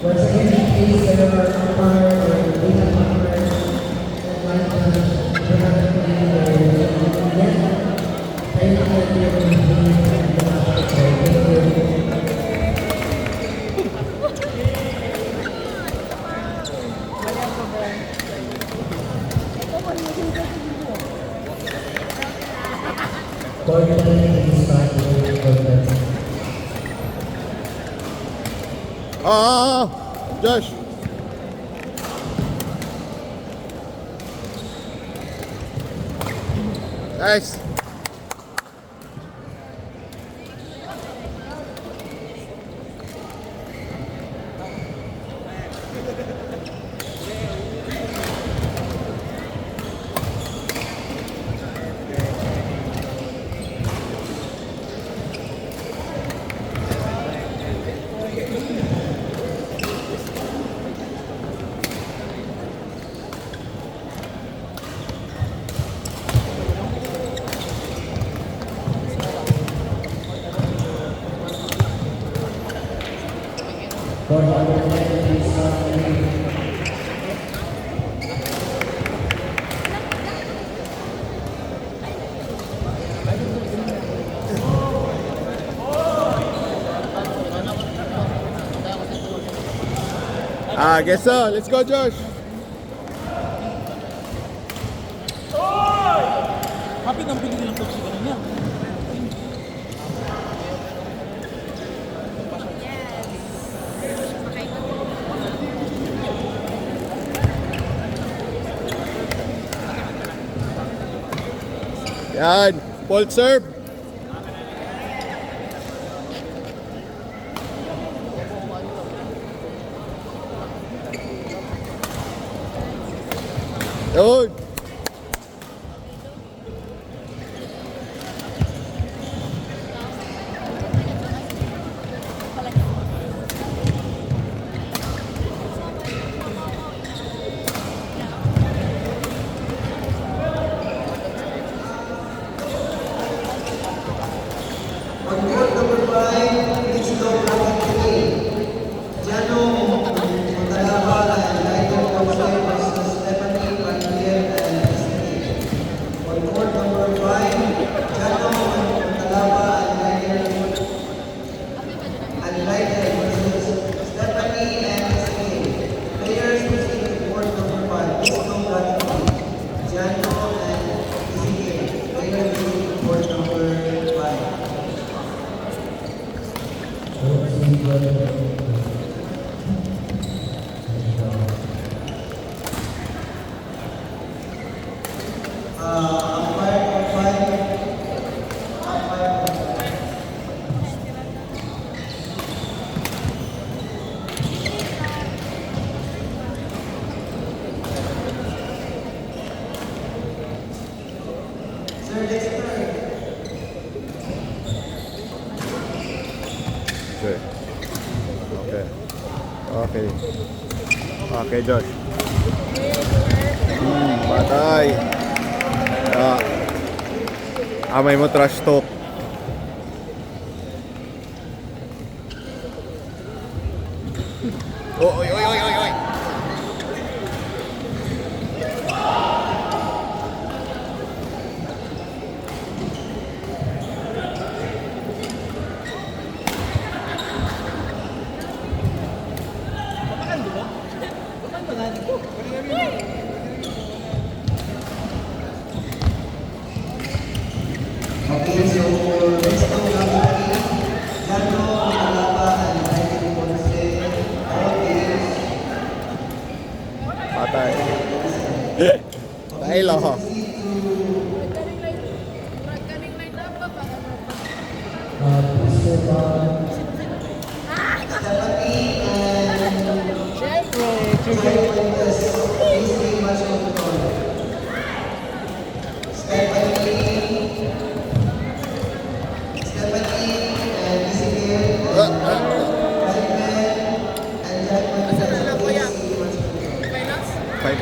Once again, please, there are umpire or legal umpire that might have to be yet. Thank you for Josh. Nice. I guess so. Let's go, Josh. Kapit ang pinili ng coach ko niya. Yan. Fault serve. Yun. On court number 5, it's no bracket 3. Jano Montalaba and Lighter Jose versus Stephanie Pantier and Steve. On court number 5, Jano Montalaba and Lighter versus Stephanie and Steve. Players who in court number 5, it's no bracket 3. Jano and Steve. Players who in court number 5. Sir Dexter. Okay. Okay. Okay. Okay, Josh. Patay. Amay mo trash talk. Oh, oy, oy, oy, oy, oy. Okay, so for next to Gabby, Jano Montalaba and Lighter Jose, all games. Patay. Dahil ako. Stephanie and Jai Fuentes, please be much on the call. Stephanie and Ezekiel, and Jai Fuentes, please be much on the call. Five.